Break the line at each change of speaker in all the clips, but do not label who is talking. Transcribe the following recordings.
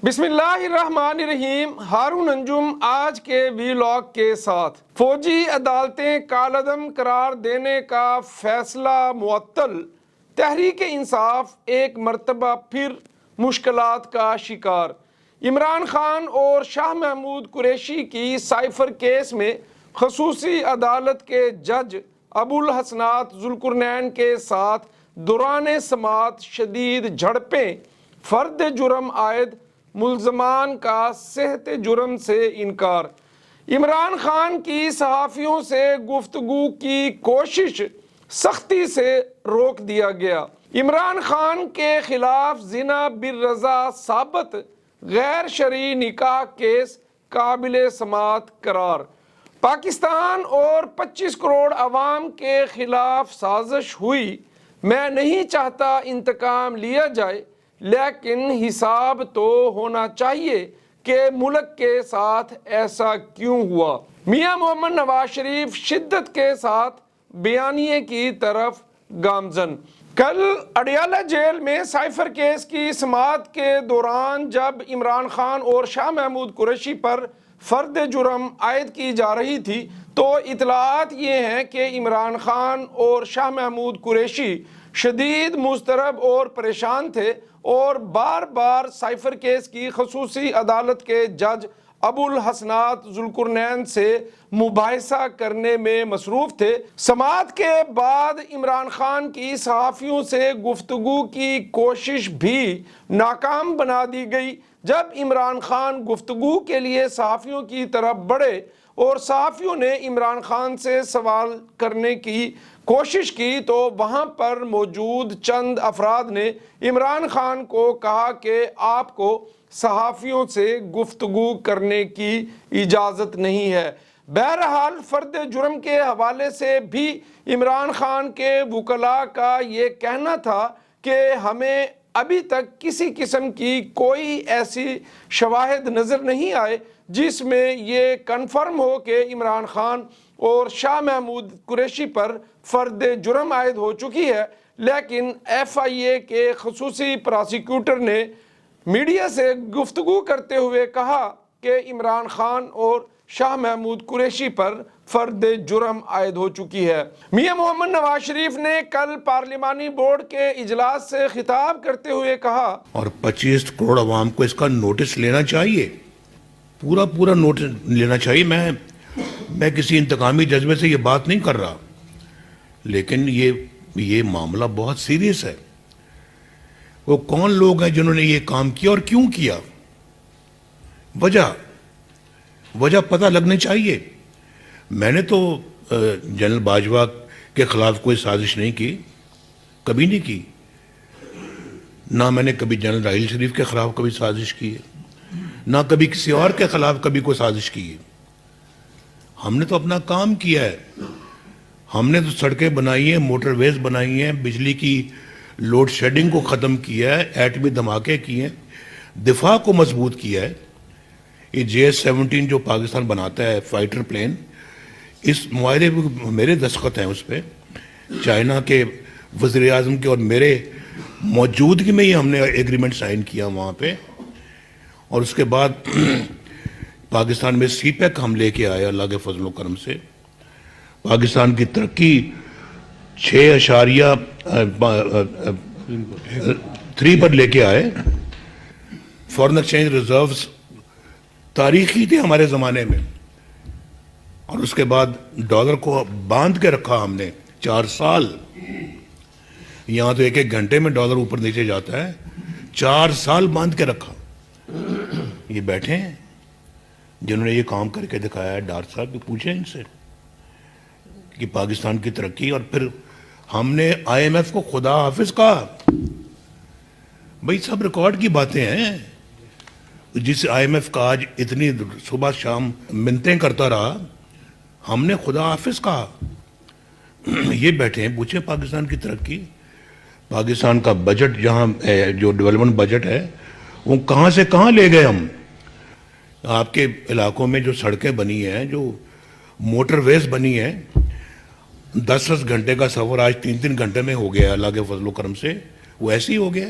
بسم اللہ الرحمن الرحیم۔ ہارون انجم آج کے ویلاگ کے ساتھ۔ فوجی عدالتیں کالعدم قرار دینے کا فیصلہ معطل، تحریک انصاف ایک مرتبہ پھر مشکلات کا شکار۔ عمران خان اور شاہ محمود قریشی کی سائفر کیس میں خصوصی عدالت کے جج ابوالحسنات ذوالقرنین کے ساتھ دوران سماعت شدید جھڑپیں، فرد جرم عائد ملزمان کا صحت جرم سے انکار۔ عمران خان کی صحافیوں سے گفتگو کی کوشش سختی سے روک دیا گیا۔ عمران خان کے خلاف زنا بالرضا ثابت غیر شرعی نکاح کیس قابل سماعت قرار۔ پاکستان اور 25 کروڑ عوام کے خلاف سازش ہوئی۔ میں نہیں چاہتا انتقام لیا جائے، لیکن حساب تو ہونا چاہیے کہ ملک کے ساتھ ایسا کیوں ہوا۔ میاں محمد نواز شریف شدت کے ساتھ بیانیے کی طرف گامزن۔ کل اڈیالہ جیل میں سائفر کیس کی سماعت کے دوران جب عمران خان اور شاہ محمود قریشی پر فرد جرم عائد کی جا رہی تھی تو اطلاعات یہ ہیں کہ عمران خان اور شاہ محمود قریشی شدید مضطرب اور پریشان تھے اور بار بار سائفر کیس کی خصوصی عدالت کے جج ابوالحسنات ذوالقرنین سے مباحثہ کرنے میں مصروف تھے۔ سماعت کے بعد عمران خان کی صحافیوں سے گفتگو کی کوشش بھی ناکام بنا دی گئی۔ جب عمران خان گفتگو کے لیے صحافیوں کی طرف بڑھے اور صحافیوں نے عمران خان سے سوال کرنے کی کوشش کی تو وہاں پر موجود چند افراد نے عمران خان کو کہا کہ آپ کو صحافیوں سے گفتگو کرنے کی اجازت نہیں ہے۔ بہرحال فرد جرم کے حوالے سے بھی عمران خان کے وکلاء کا یہ کہنا تھا کہ ہمیں ابھی تک کسی قسم کی کوئی ایسی شواہد نظر نہیں آئے جس میں یہ کنفرم ہو کہ عمران خان اور شاہ محمود قریشی پر فرد جرم عائد ہو چکی ہے، لیکن ایف آئی اے کے خصوصی پراسیکیوٹر نے میڈیا سے گفتگو کرتے ہوئے کہا کہ عمران خان اور شاہ محمود قریشی پر فرد جرم عائد ہو چکی ہے۔ میاں محمد نواز شریف نے کل پارلیمانی بورڈ کے اجلاس سے خطاب کرتے ہوئے کہا
اور 25 کروڑ عوام کو اس کا نوٹس لینا چاہیے، پورا نوٹس لینا چاہیے۔ میں کسی انتقامی جذبے سے یہ بات نہیں کر رہا، لیکن یہ معاملہ بہت سیریس ہے۔ وہ کون لوگ ہیں جنہوں نے یہ کام کیا اور کیوں کیا؟ وجہ پتہ لگنی چاہیے۔ میں نے تو جنرل باجوہ کے خلاف کوئی سازش نہیں کی، کبھی نہیں کی، نہ میں نے کبھی جنرل راحیل شریف کے خلاف کبھی سازش کی ہے، نہ کبھی کسی اور کے خلاف کبھی کوئی سازش کی ہے۔ ہم نے تو اپنا کام کیا ہے، ہم نے تو سڑکیں بنائی ہیں، موٹر ویز بنائی ہیں، بجلی کی لوڈ شیڈنگ کو ختم کیا ہے، ایٹمی دھماکے کیے ہیں، دفاع کو مضبوط کیا ہے۔ یہ JS-17 جو پاکستان بناتا ہے فائٹر پلین، اس معاہدے پہ میرے دستخط ہیں، اس پہ چائنا کے وزیر اعظم کے اور میرے موجودگی میں ہی ہم نے ایگریمنٹ سائن کیا وہاں پہ۔ اور اس کے بعد پاکستان میں سی پیک ہم لے کے آئے، اللہ کے فضل و کرم سے پاکستان کی ترقی 6.3 پر لے کے آئے۔ فورن ایکسچینج ریزروز تاریخی تھے ہمارے زمانے میں، اور اس کے بعد ڈالر کو باندھ کے رکھا ہم نے 4 سال۔ یہاں تو ایک گھنٹے میں ڈالر اوپر نیچے جاتا ہے، 4 سال باندھ کے رکھا۔ یہ بیٹھے ہیں جنہوں نے یہ کام کر کے دکھایا ہے، ڈار صاحب بھی پوچھیں ان سے کہ پاکستان کی ترقی۔ اور پھر ہم نے IMF کو خدا حافظ کہا، بھئی سب ریکارڈ کی باتیں ہیں۔ جس IMF کا آج اتنی صبح شام منتیں کرتا رہا، ہم نے خدا حافظ کہا۔ یہ بیٹھے ہیں، پوچھیں پاکستان کی ترقی، پاکستان کا بجٹ جہاں جو ڈیولپمنٹ بجٹ ہے وہ کہاں سے کہاں لے گئے ہم۔ آپ کے علاقوں میں جو سڑکیں بنی ہیں، جو موٹر ویز بنی ہیں، 10 گھنٹے کا سفر آج 3 گھنٹے میں ہو گیا، اللہ کے فضل و کرم سے وہ ایسے ہی ہو گیا۔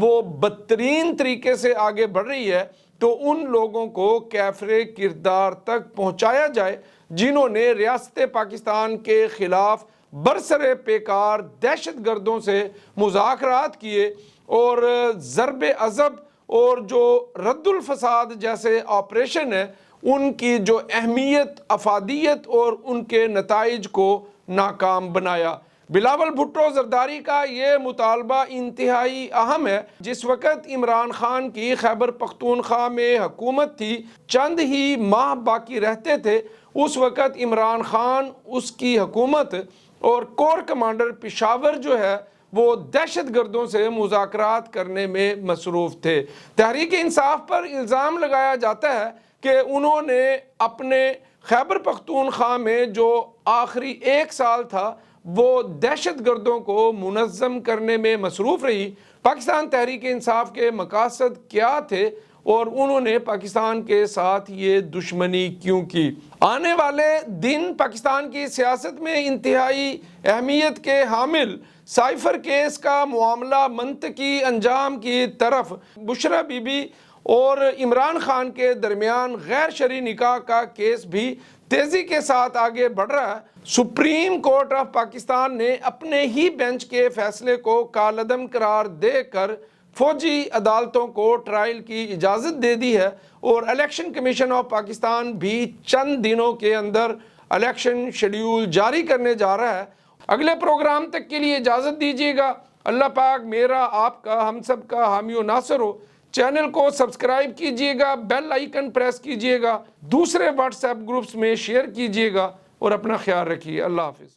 وہ بدترین طریقے سے آگے بڑھ رہی ہے تو ان لوگوں کو کیفر کردار تک پہنچایا جائے جنہوں نے ریاست پاکستان کے خلاف برسر پیکار دہشت گردوں سے مذاکرات کیے اور ضرب عضب اور جو رد الفساد جیسے آپریشن ہے ان کی جو اہمیت، افادیت اور ان کے نتائج کو ناکام بنایا۔ بلاول بھٹو زرداری کا یہ مطالبہ انتہائی اہم ہے۔ جس وقت عمران خان کی خیبر پختونخوا میں حکومت تھی، چند ہی ماہ باقی رہتے تھے، اس وقت عمران خان، اس کی حکومت اور کور کمانڈر پشاور جو ہے وہ دہشت گردوں سے مذاکرات کرنے میں مصروف تھے۔ تحریک انصاف پر الزام لگایا جاتا ہے کہ انہوں نے اپنے خیبر پختونخوا میں جو آخری 1 سال تھا وہ دہشت گردوں کو منظم کرنے میں مصروف رہی۔ پاکستان تحریک انصاف کے مقاصد کیا تھے اور انہوں نے پاکستان کے ساتھ یہ دشمنی کیوں کی؟ آنے والے دن پاکستان کی سیاست میں انتہائی اہمیت کے حامل سائفر کیس کا معاملہ منطقی انجام کی طرف، بشرا بی بی اور عمران خان کے درمیان غیر شرعی نکاح کا کیس بھی تیزی کے ساتھ آگے بڑھ رہا ہے۔ سپریم کورٹ آف پاکستان نے اپنے ہی بینچ کے فیصلے کو کالعدم قرار دے کر فوجی عدالتوں کو ٹرائل کی اجازت دے دی ہے اور الیکشن کمیشن آف پاکستان بھی چند دنوں کے اندر الیکشن شیڈیول جاری کرنے جا رہا ہے۔ اگلے پروگرام تک کے لیے اجازت دیجیے گا۔ اللہ پاک میرا، آپ کا، ہم سب کا حامی و ناصر ہو۔ چینل کو سبسکرائب کیجئے گا، بیل آئیکن پریس کیجئے گا، دوسرے واٹس ایپ گروپس میں شیئر کیجئے گا اور اپنا خیال رکھیے۔ اللہ حافظ۔